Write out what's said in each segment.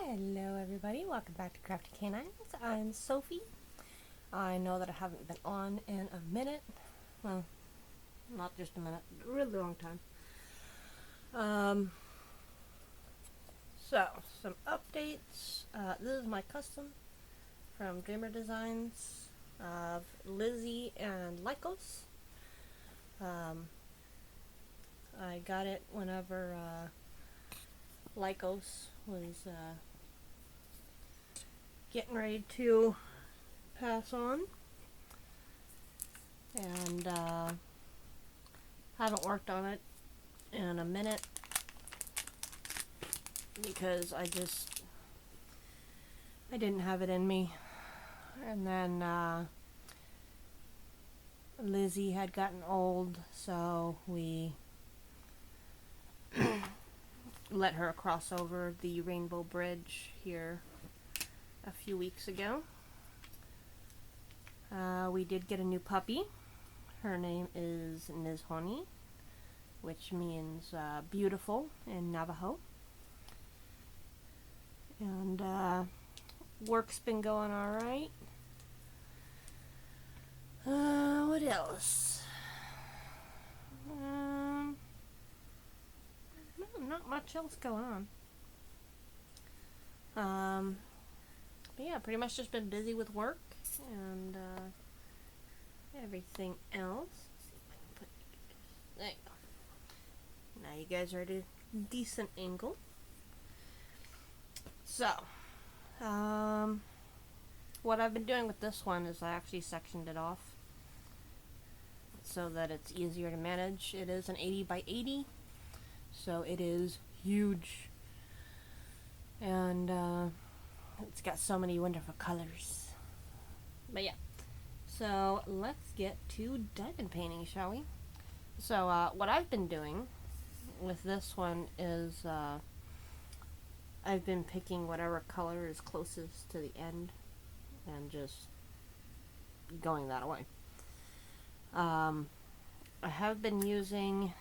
Hello everybody, welcome back to Crafty Canines. I'm Sophie. I know that I haven't been on in a minute. Well, not just a minute, a really long time. So, some updates. This is my custom from Dreamer Designs of Lizzy and Lycos. I got it whenever Lycos was getting ready to pass on, and haven't worked on it in a minute because I didn't have it in me. And then Lizzy had gotten old, so we let her cross over the Rainbow Bridge here a few weeks ago. We did get a new puppy. Her name is Nizhoni, which means beautiful in Navajo. And work's been going alright. What else? Not much else going on. But yeah, pretty much just been busy with work and everything else. Let's see if I can put, there you go. Now you guys are at a decent angle. So, what I've been doing with this one is I actually sectioned it off so that it's easier to manage. It is an 80 by 80, so it is huge, and it's got so many wonderful colors. But yeah, so let's get to diamond painting, shall we? So what I've been doing with this one is I've been picking whatever color is closest to the end and just going that way. I have been using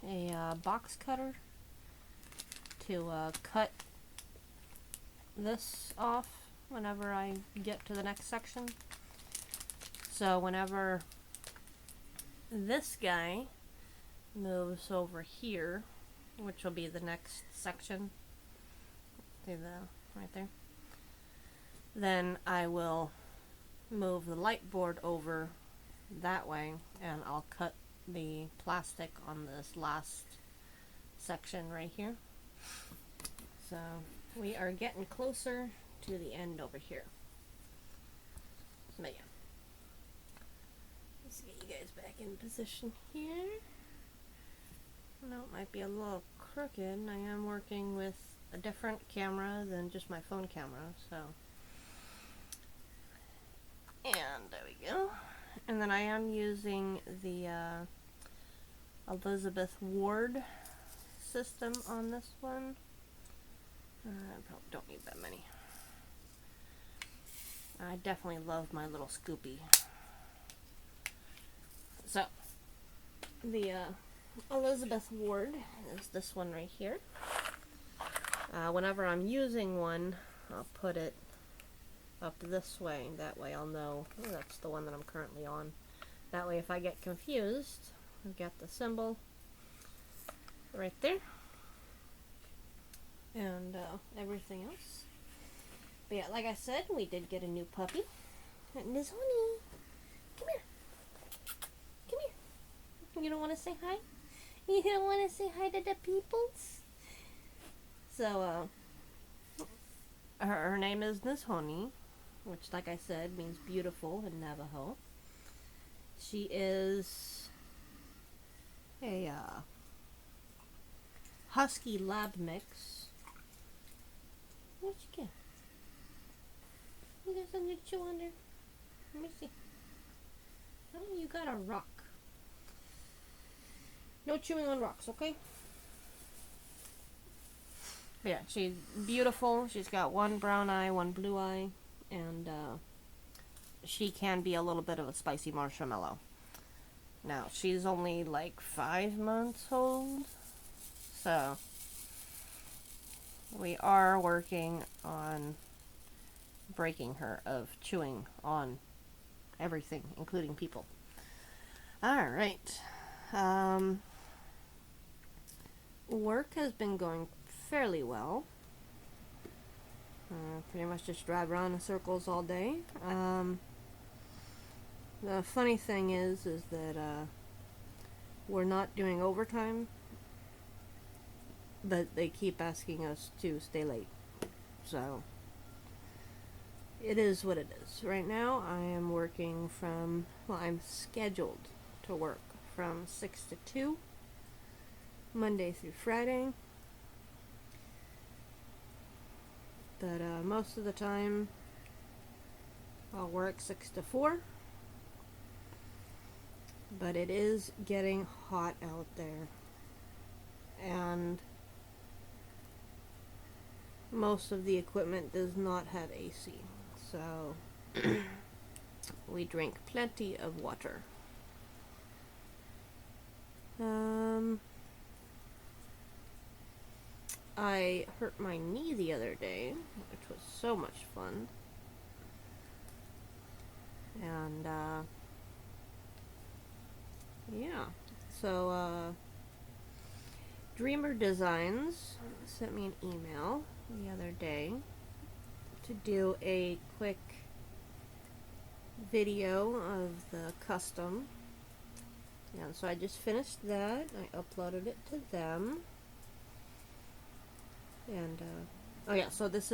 a box cutter to cut this off whenever I get to the next section. So whenever this guy moves over here, which will be the next section, see the right there, then I will move the light board over that way and I'll cut the plastic on this last section right here. So we are getting closer to the end over here. But yeah, let's get you guys back in position here. No, it might be a little crooked. I am working with a different camera than just my phone camera, so. And there we go. And then I am using the Elizabeth Ward system on this one. I probably don't need that many. I definitely love my little Scoopy. So, the Elizabeth Ward is this one right here. Whenever I'm using one, I'll put it up this way. That way I'll know that's the one that I'm currently on. That way if I get confused, I've got the symbol right there. And everything else. But yeah, like I said, we did get a new puppy. Nizhoni, come here. Come here. You don't want to say hi? You don't want to say hi to the peoples? So, her name is Nizhoni, which, like I said, means beautiful in Navajo. She is a husky lab mix. What you get? You got something to chew under? Let me see. Oh, you got a rock. No chewing on rocks, okay? But yeah, she's beautiful. She's got one brown eye, one blue eye, and she can be a little bit of a spicy marshmallow. Now, she's only like 5 months old, so we are working on breaking her of chewing on everything, including people. Alright. Work has been going fairly well. Pretty much just drive around in circles all day. The funny thing is that we're not doing overtime, but they keep asking us to stay late. So it is what it is. Right now I am working from, well, I'm scheduled to work from 6 to 2, Monday through Friday. But most of the time I'll work 6 to 4. But it is getting hot out there. And most of the equipment does not have AC. So we drink plenty of water. I hurt my knee the other day, which was so much fun. And yeah, so Dreamer Designs sent me an email the other day to do a quick video of the custom. And so I just finished that. I uploaded it to them. And oh yeah, so this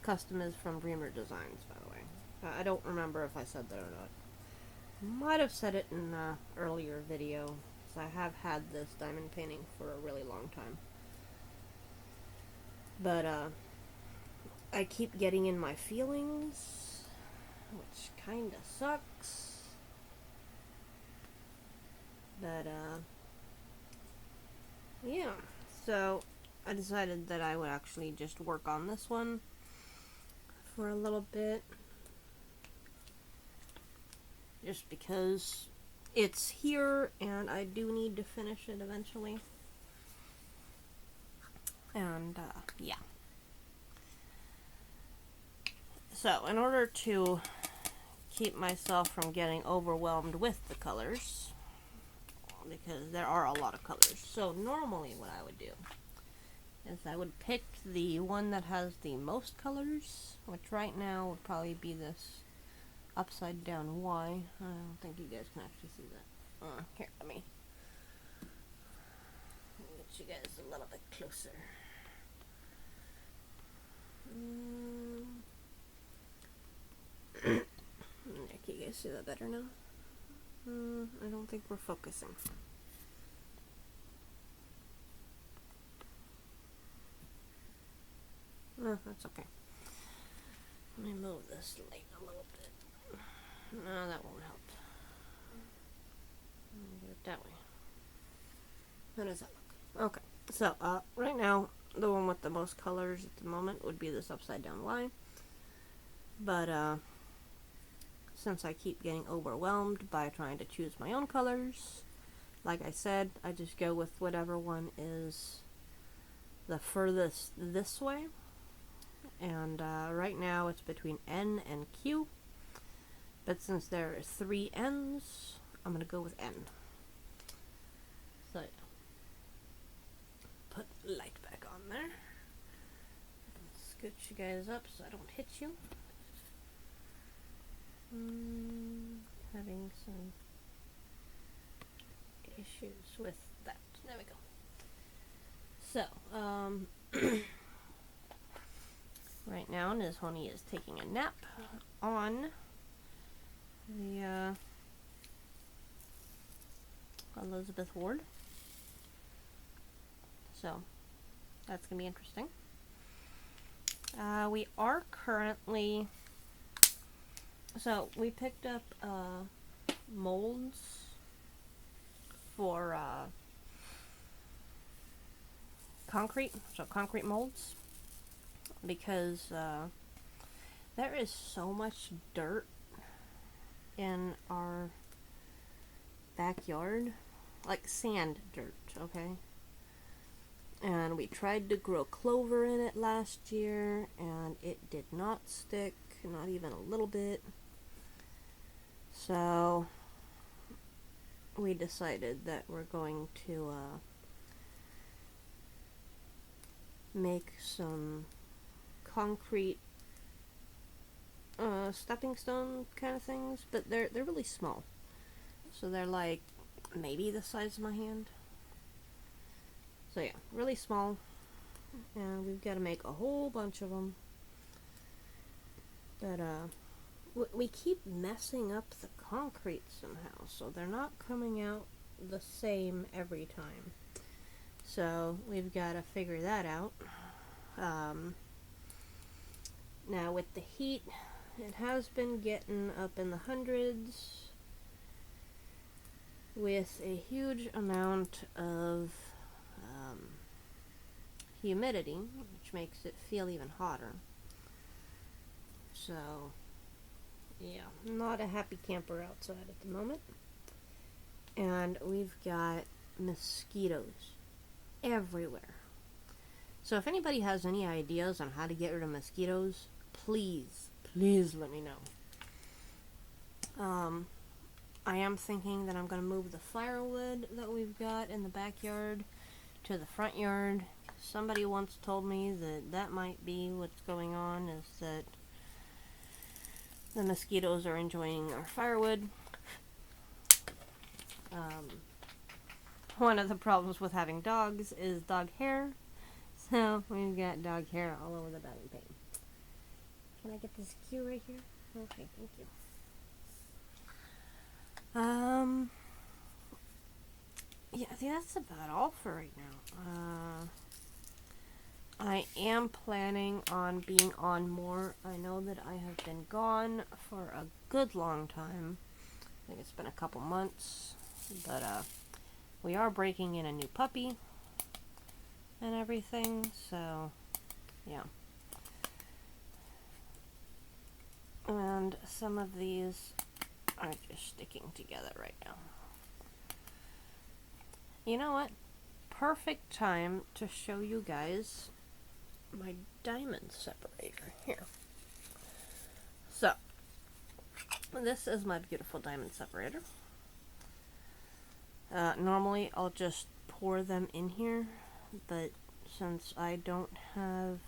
custom is from Dreamer Designs, by the way. I don't remember if I said that or not. Might have said it in an earlier video, because I have had this diamond painting for a really long time. But I keep getting in my feelings, which kinda sucks. But yeah, so I decided that I would actually just work on this one for a little bit. Just because it's here and I do need to finish it eventually. And yeah. So in order to keep myself from getting overwhelmed with the colors, because there are a lot of colors, so normally what I would do is I would pick the one that has the most colors, which right now would probably be this upside down Y. I don't think you guys can actually see that. Here, let me get you guys a little bit closer. Can you guys see that better now? I don't think we're focusing. That's okay. Let me move this light a little bit. No, that won't help. Do it that way. How does that look? Okay. So, right now, the one with the most colors at the moment would be this upside down Y. But, since I keep getting overwhelmed by trying to choose my own colors, like I said, I just go with whatever one is the furthest this way. And right now it's between N and Q. But since there are 3 N's, I'm going to go with N. So yeah. Put the light back on there. Scooch you guys up so I don't hit you. Having some issues with that. There we go. So, right now Nizhoni is taking a nap on the Elizabeth Ward. So, that's going to be interesting. We are currently... So, we picked up molds for concrete. So, concrete molds. Because there is so much dirt in our backyard. Like sand dirt, okay? And we tried to grow clover in it last year, and it did not stick, not even a little bit. So we decided that we're going to make some concrete stepping stone kind of things, but they're really small. So they're like maybe the size of my hand. So yeah, really small, and we've got to make a whole bunch of them. But we keep messing up the concrete somehow, so they're not coming out the same every time. So we've got to figure that out. Now with the heat, it has been getting up in the hundreds with a huge amount of humidity, which makes it feel even hotter. So yeah, not a happy camper outside at the moment. And we've got mosquitoes everywhere. So if anybody has any ideas on how to get rid of mosquitoes, please let me know. I am thinking that I'm going to move the firewood that we've got in the backyard to the front yard. Somebody once told me that that might be what's going on, is that the mosquitoes are enjoying our firewood. One of the problems with having dogs is dog hair. So we've got dog hair all over the bedding pane. Can I get this cue right here? Okay, thank you. Yeah, I think that's about all for right now. I am planning on being on more. I know that I have been gone for a good long time. I think it's been a couple months, but we are breaking in a new puppy and everything, so yeah. And some of these are just sticking together right now. You know what? Perfect time to show you guys my diamond separator here. So, this is my beautiful diamond separator. Normally I'll just pour them in here, but since I don't have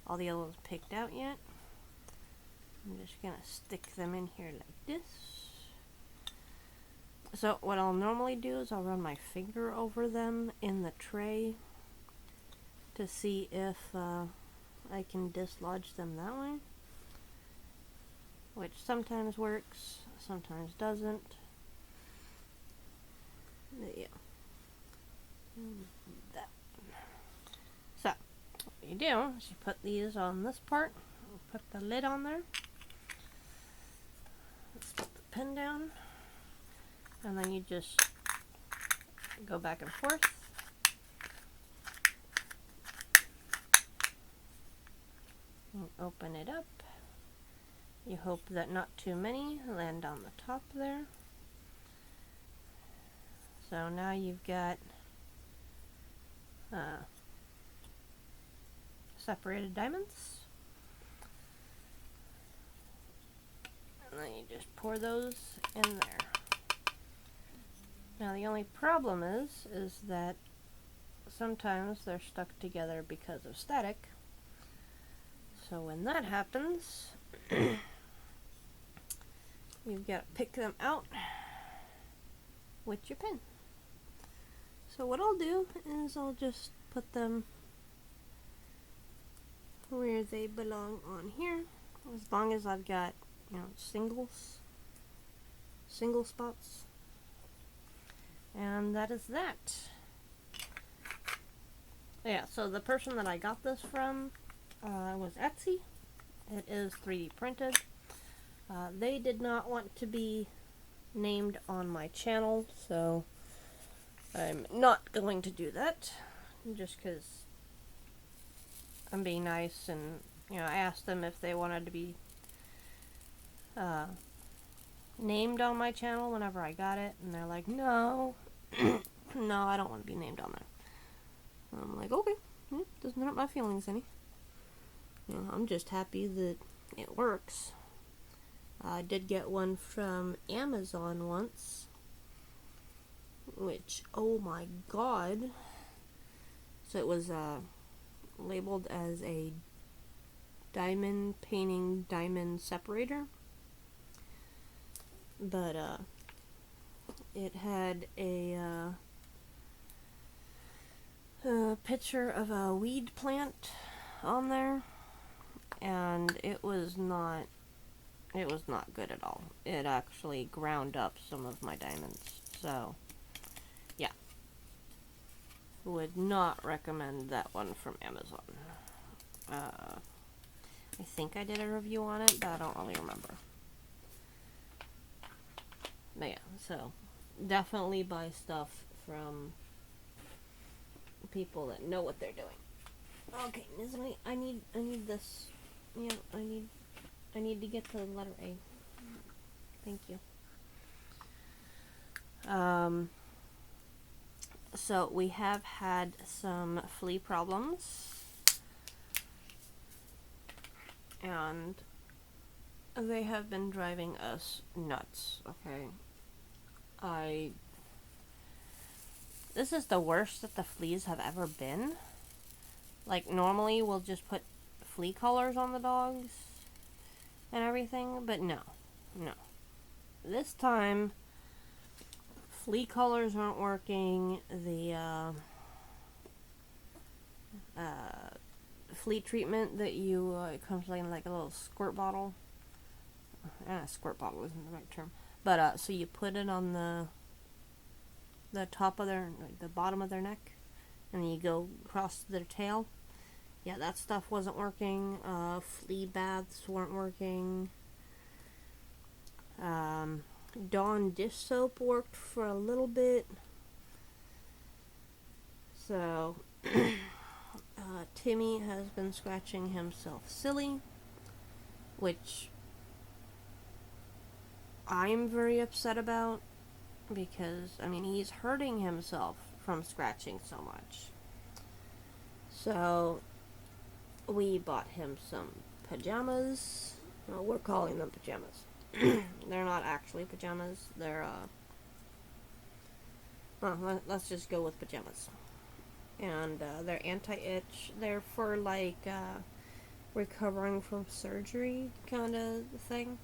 all the yellows picked out yet, I'm just gonna stick them in here like this. So what I'll normally do is I'll run my finger over them in the tray to see if I can dislodge them that way, which sometimes works, sometimes doesn't. Yeah. That. So what you do is you put these on this part, put the lid on there, let's put the pin down, and then you just go back and forth. And open it up. You hope that not too many land on the top there. So now you've got separated diamonds. And then you just pour those in there. Now the only problem is that sometimes they're stuck together because of static. So when that happens, you've got to pick them out with your pin. So what I'll do is I'll just put them where they belong on here, as long as I've got, you know, single spots. And that is that. Yeah, so the person that I got this from was Etsy. It is 3D printed. They did not want to be named on my channel, so I'm not going to do that, just because I'm being nice, and you know, I asked them if they wanted to be named on my channel whenever I got it, and they're like, no, no, I don't want to be named on there. I'm like, okay, doesn't hurt my feelings any. I'm just happy that it works. I did get one from Amazon once, which, oh my god. So it was labeled as a diamond painting diamond separator, but it had a picture of a weed plant on there, and it was not good at all. It actually ground up some of my diamonds. So yeah, would not recommend that one from Amazon. I think I did a review on it, but I don't really remember. But yeah, so definitely buy stuff from people that know what they're doing. Okay, Nizhoni, I need this. Yeah, I need to get to the letter A. Thank you. So we have had some flea problems, and they have been driving us nuts. Okay, this is the worst that the fleas have ever been. Like, normally we'll just put flea collars on the dogs and everything, but no. This time, flea collars aren't working. The flea treatment that you it comes in like a little squirt bottle. Squirt bottle isn't the right term, but so you put it on the top of the bottom of their neck, and then you go across their tail. Yeah, that stuff wasn't working. Flea baths weren't working. Dawn dish soap worked for a little bit. So, Timmy has been scratching himself silly, which I'm very upset about, because, I mean, he's hurting himself from scratching so much. So, we bought him some pajamas. Well, we're calling them pajamas. They're not actually pajamas. They're, well, let's just go with pajamas. And they're anti-itch. They're for, like, recovering from surgery kind of thing.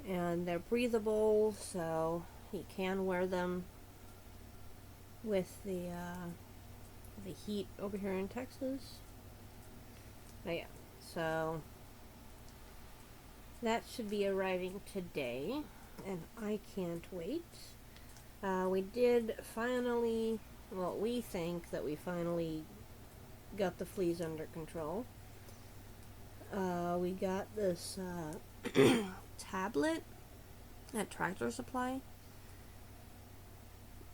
And they're breathable, so he can wear them with the heat over here in Texas. But yeah, so that should be arriving today, and I can't wait. We did finally, well, we think that we finally got the fleas under control. We got this tablet at Tractor Supply,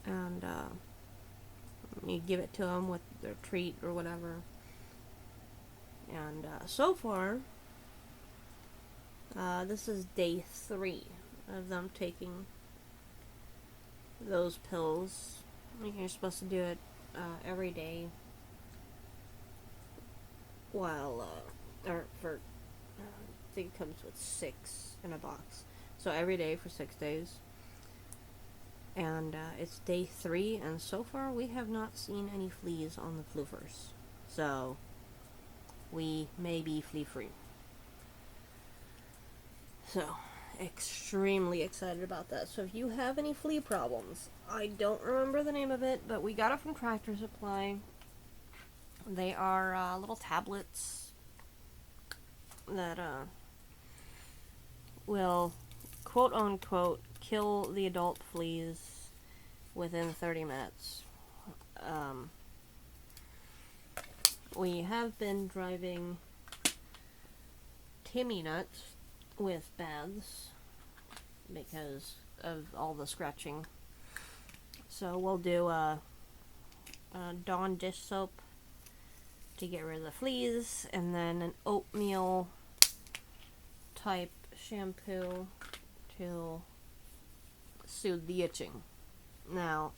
and you give it to them with their treat or whatever. And so far, this is day 3 of them taking those pills. You're supposed to do it every day while, or for, I think it comes with 6 in a box. So every day for 6 days. And it's day 3, and so far we have not seen any fleas on the floofers. So we may be flea free. So, extremely excited about that. So if you have any flea problems, I don't remember the name of it, but we got it from Tractor Supply. They are little tablets that will, quote unquote, kill the adult fleas within 30 minutes. We have been driving Timmy nuts with baths because of all the scratching. So we'll do a Dawn dish soap to get rid of the fleas, and then an oatmeal type shampoo to soothe the itching. Now,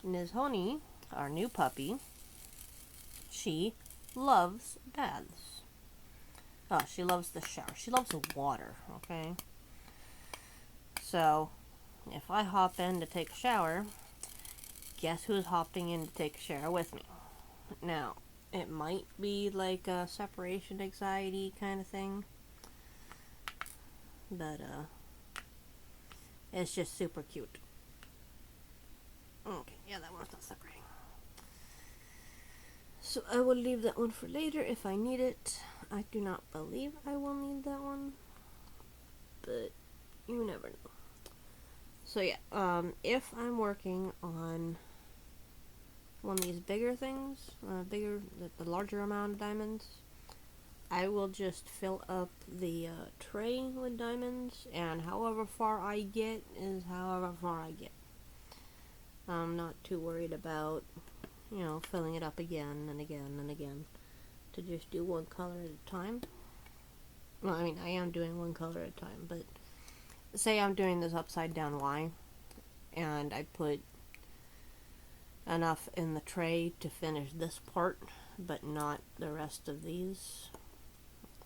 Nizhoni our new puppy, she loves baths. Oh, she loves the shower. She loves the water, okay? So, if I hop in to take a shower, guess who's hopping in to take a shower with me? Now, it might be like a separation anxiety kind of thing, but it's just super cute. Okay, yeah, that one's not separating. So I will leave that one for later if I need it. I do not believe I will need that one, but you never know. So yeah, if I'm working on one of these bigger things, the larger amount of diamonds, I will just fill up the tray with diamonds, and however far I get is however far I get. I'm not too worried about, filling it up again and again and again to just do one color at a time. Well, I mean, I am doing one color at a time, but say I'm doing this upside down Y, and I put enough in the tray to finish this part, but not the rest of these,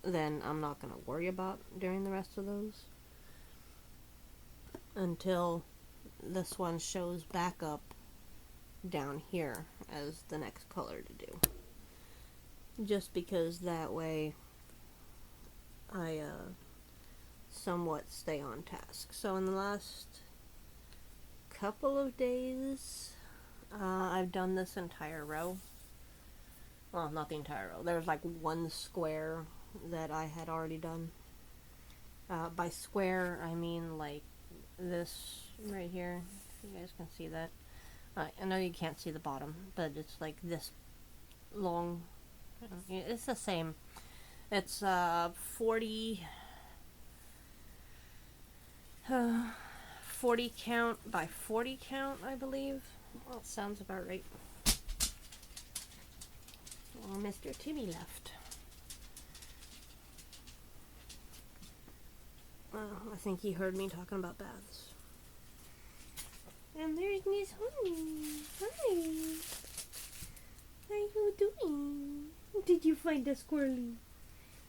then I'm not going to worry about doing the rest of those until this one shows back up down here as the next color to do. Just because that way I somewhat stay on task. So in the last couple of days, I've done this entire row. Well, not the entire row. There's like one square that I had already done. By square, I mean like this right here. If you guys can see that. I know you can't see the bottom, but it's like this long. It's the same. It's 40 count by 40 count, I believe. Well, it sounds about right. Well, Mr. Timmy left. I think he heard me talking about baths. And there's Nizhoni. Hi. How you doing? Did you find a squirrely?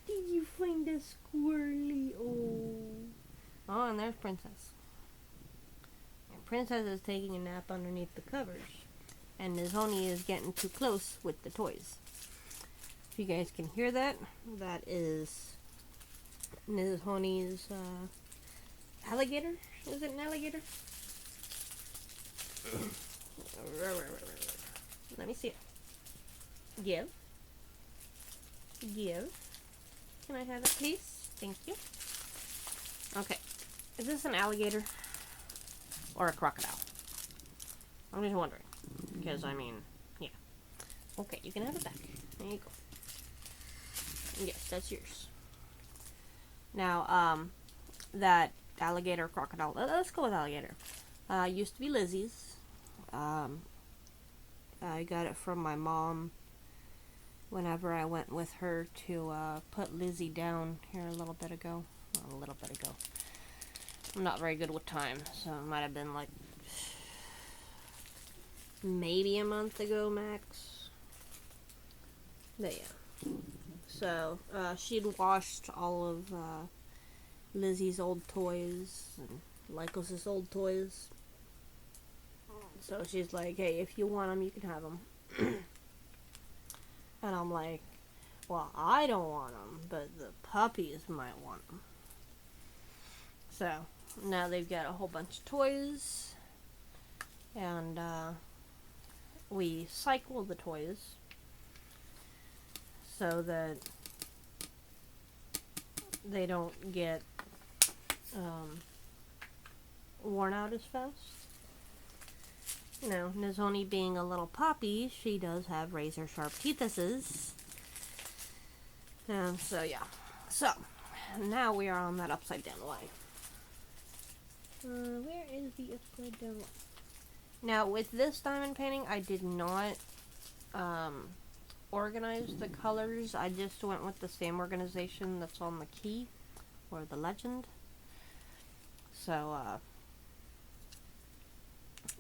Did you find a squirrely? Oh, and there's Princess. And Princess is taking a nap underneath the covers. And Nizhoni is getting too close with the toys. If you guys can hear that, that is Nizhoni's alligator. Is it an alligator? Let me see it. Give. Can I have it, please? Thank you. Okay. Is this an alligator or a crocodile? I'm just wondering. Because, I mean, yeah. Okay, you can have it back. There you go. Yes, that's yours. Now, that alligator, crocodile, let's go with alligator. Used to be Lizzy's. I got it from my mom whenever I went with her to put Lizzy down here a little bit ago. I'm not very good with time, so it might have been like maybe a month ago max. But yeah. So she'd washed all of Lizzy's old toys and Lycos' old toys. So she's like, hey, if you want them, you can have them. And I'm like, well, I don't want them, but the puppies might want them. So now they've got a whole bunch of toys. And we cycle the toys so that they don't get worn out as fast. You know, Nizhoni being a little puppy, she does have razor sharp teethuses. So yeah. So, now we are on that upside down line. Where is the upside down line? Now, with this diamond painting, I did not organize the colors. I just went with the same organization that's on the key, or the legend. So,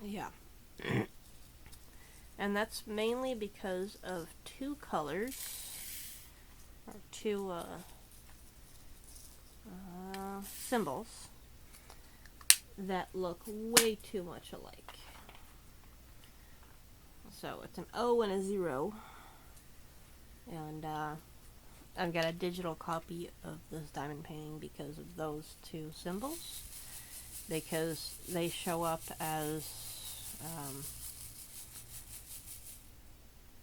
yeah. And that's mainly because of two colors, or two symbols that look way too much alike. So it's an O and a 0, and I've got a digital copy of this diamond painting because of those two symbols, because they show up as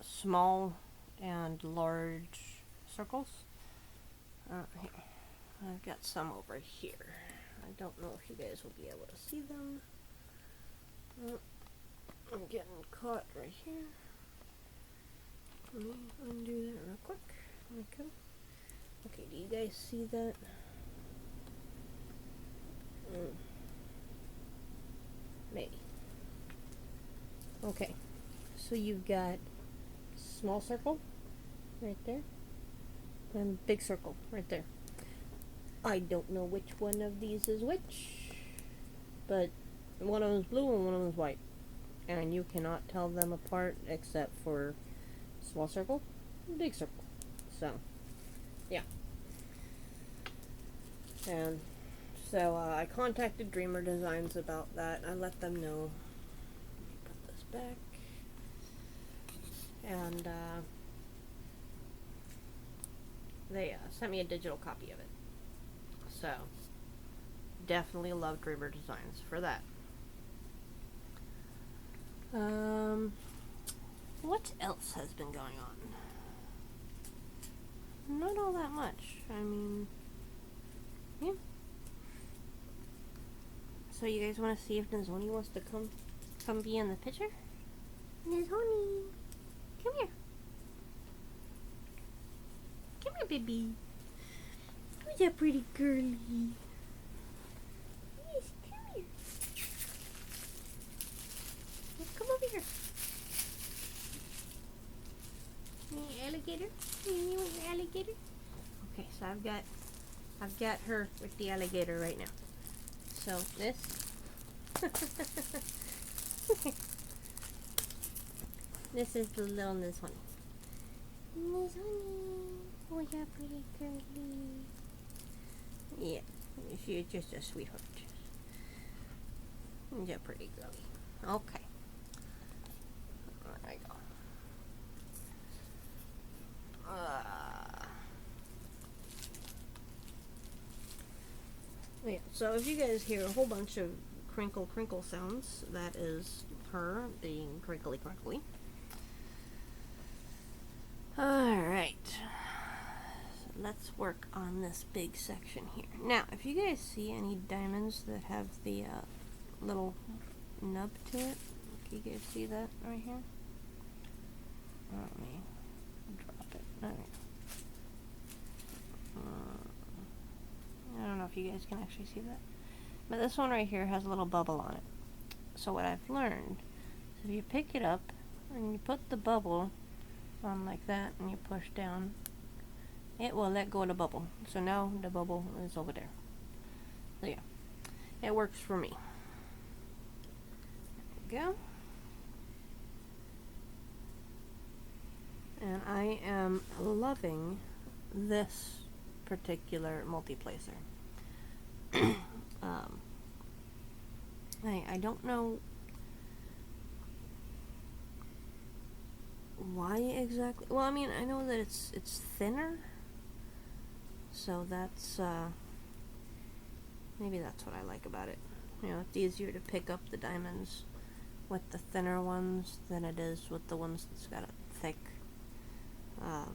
small and large circles. Here. I've got some over here. I don't know if you guys will be able to see them. I'm getting caught right here. Let me undo that real quick. Okay. Okay, do you guys see that? Maybe. Okay. So you've got small circle right there and big circle right there. I don't know which one of these is which, but one of them is blue and one of them is white, and you cannot tell them apart except for small circle, big circle. So, yeah. And so I contacted Dreamer Designs about that. I let them know. Put this back. And they sent me a digital copy of it. So, definitely love Dreamer Designs for that. What else has been going on? Not all that much. I mean, yeah. So you guys want to see if Nizhoni wants to come be in the picture? Nizhoni, come here. Come here, baby. Who's that pretty girly? Yes, come here. Come over here. You want your alligator? You want your alligator? Okay, so I've got her with the alligator right now. So this this is the little Nizhoni. Nizhoni, oh yeah, pretty girly. Yeah, she's just a sweetheart. Yeah, pretty girly. Okay. There I go. Yeah, so if you guys hear a whole bunch of crinkle sounds, that is her being crinkly. Alright. So let's work on this big section here. Now, if you guys see any diamonds that have the little nub to it, can you guys see that right here? Let me drop it. Alright. I don't know if you guys can actually see that. But this one right here has a little bubble on it. So what I've learned is if you pick it up and you put the bubble on like that and you push down, it will let go of the bubble. So now the bubble is over there. So yeah, it works for me. There we go. And I am loving this particular multiplacer. I don't know why exactly. Well, I mean, I know that it's thinner, so that's maybe that's what I like about it. You know, it's easier to pick up the diamonds with the thinner ones than it is with the ones that's got a thick. I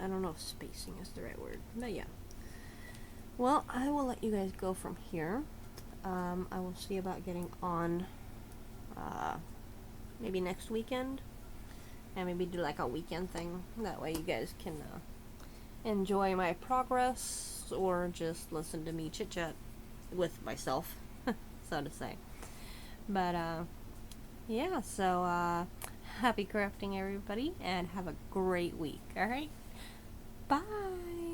don't know if spacing is the right word, but yeah. Well, I will let you guys go from here. I will see about getting on maybe next weekend, and maybe do like a weekend thing. That way you guys can enjoy my progress, or just listen to me chit chat with myself, so to say. But yeah, so happy crafting, everybody, and have a great week. Alright, bye.